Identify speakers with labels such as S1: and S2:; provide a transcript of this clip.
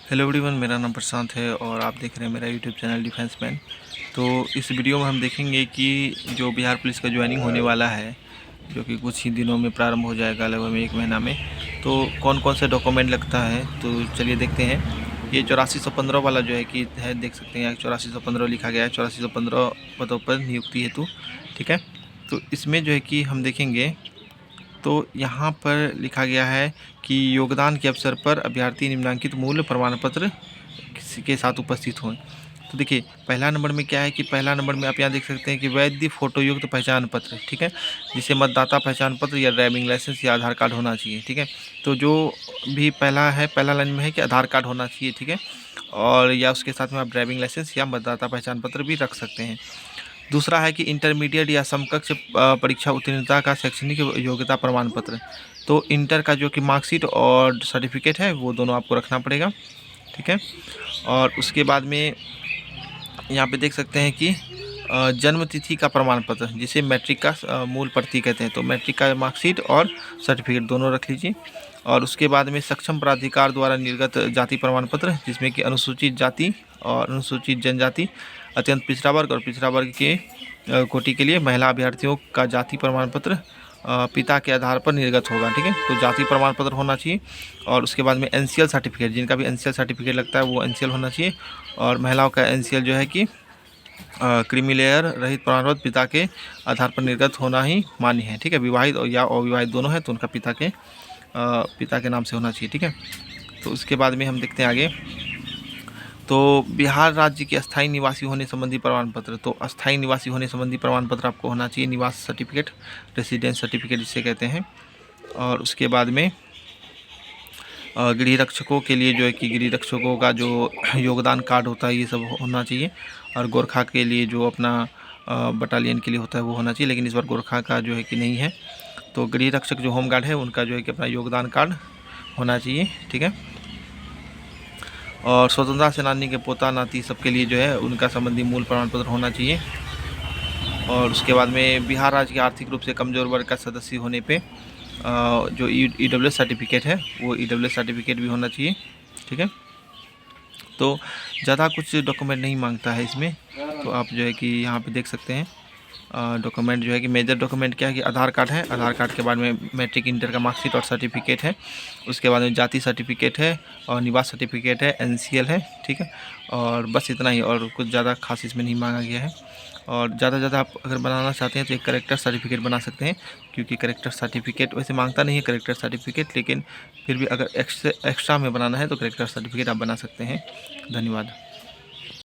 S1: Hello everyone, मेरा नाम प्रशांत है और आप देख रहे हैं मेरा यूट्यूब चैनल डिफेंस मैन। तो इस वीडियो में हम देखेंगे कि जो बिहार पुलिस का ज्वाइनिंग होने वाला है, जो कि कुछ ही दिनों में प्रारंभ हो जाएगा, लगभग 1 महीना में। तो कौन कौन से डॉक्यूमेंट लगता है, तो चलिए देखते हैं। ये 8415 वाला जो है कि है, देख सकते हैं 8415 लिखा गया है, 8415 पदों पर नियुक्ति हेतु। ठीक है, तो इसमें जो है कि हम देखेंगे तो यहाँ पर लिखा गया है कि योगदान के अवसर पर अभ्यर्थी निम्नांकित मूल प्रमाण पत्र के साथ उपस्थित हों। तो देखिए, पहला नंबर में क्या है कि पहला नंबर में आप यहाँ देख सकते हैं कि वैध फोटोयुक्त पहचान पत्र, ठीक है, जिसे मतदाता पहचान पत्र या ड्राइविंग लाइसेंस या आधार कार्ड होना चाहिए। ठीक है, तो जो भी पहला है, पहला लाइन में है कि आधार कार्ड होना चाहिए। ठीक है, और या उसके साथ में आप ड्राइविंग लाइसेंस या मतदाता पहचान पत्र भी रख सकते हैं। दूसरा है कि इंटरमीडिएट या समकक्ष परीक्षा उत्तीर्णता का शैक्षणिक योग्यता प्रमाण पत्र। तो इंटर का जो कि मार्कशीट और सर्टिफिकेट है, वो दोनों आपको रखना पड़ेगा। ठीक है, और उसके बाद में यहाँ पे देख सकते हैं कि जन्म तिथि का प्रमाण पत्र, जिसे मैट्रिक का मूल प्रति कहते हैं। तो मैट्रिक का मार्कशीट और सर्टिफिकेट दोनों रख लीजिए। और उसके बाद में सक्षम प्राधिकार द्वारा निर्गत जाति प्रमाण पत्र, जिसमें कि अनुसूचित जाति और अनुसूचित जनजाति, अत्यंत पिछड़ा वर्ग और पिछड़ा वर्ग के कोटि के लिए महिला अभ्यर्थियों का जाति प्रमाण पत्र पिता के आधार पर निर्गत होगा। ठीक है, तो जाति प्रमाण पत्र होना चाहिए। और उसके बाद में एनसीएल सर्टिफिकेट, जिनका भी एनसीएल सर्टिफिकेट लगता है वो एनसीएल होना चाहिए। और महिलाओं का एनसीएल जो है कि क्रीमी लेयर रहित प्रमाण पत्र पिता के आधार पर निर्गत होना ही मान्य है। ठीक है, विवाहित और या अविवाहित दोनों है तो उनका पिता के नाम से होना चाहिए। ठीक है, तो उसके बाद में हम देखते हैं आगे। तो बिहार राज्य के अस्थायी निवासी होने संबंधी प्रमाण पत्र, तो अस्थायी निवासी होने संबंधी प्रमाण पत्र आपको होना चाहिए, निवास सर्टिफिकेट, रेसिडेंस सर्टिफिकेट जिसे कहते हैं। और उसके बाद में गृह रक्षकों के लिए जो है कि गृह रक्षकों का जो योगदान कार्ड होता है ये सब होना चाहिए। और गोरखा के लिए जो अपना बटालियन के लिए होता है वो होना चाहिए, लेकिन इस बार गोरखा का जो है कि नहीं है। तो गृह रक्षक जो होमगार्ड है उनका जो है कि अपना योगदान कार्ड होना चाहिए। ठीक है, और स्वतंत्रता सेनानी के पोता नाती सबके लिए जो है उनका संबंधी मूल प्रमाण पत्र होना चाहिए। और उसके बाद में बिहार राज्य के आर्थिक रूप से कमज़ोर वर्ग का सदस्य होने पे जो ईडब्ल्यूएस सर्टिफिकेट है वो ईडब्ल्यूएस सर्टिफिकेट भी होना चाहिए। ठीक है, तो ज़्यादा कुछ डॉक्यूमेंट नहीं मांगता है इसमें। तो आप जो है कि यहाँ पे देख सकते हैं डॉक्यूमेंट जो है कि मेजर डॉक्यूमेंट क्या है कि आधार कार्ड है, आधार कार्ड के बाद में मैट्रिक इंटर का मार्कशीट और सर्टिफिकेट है। उसके बाद में जाति सर्टिफिकेट है और निवास सर्टिफिकेट है, एनसीएल है। ठीक है, और बस इतना ही, और कुछ ज़्यादा खास इसमें नहीं मांगा गया है। और ज़्यादा ज़्यादा आप अगर बनाना चाहते हैं तो एक करेक्टर सर्टिफिकेट बना सकते हैं, क्योंकि करेक्टर सर्टिफिकेट वैसे मांगता नहीं है करेक्टर सर्टिफिकेट, लेकिन फिर भी अगर एक्स्ट्रा में बनाना है तो करेक्टर सर्टिफिकेट आप बना सकते हैं। धन्यवाद।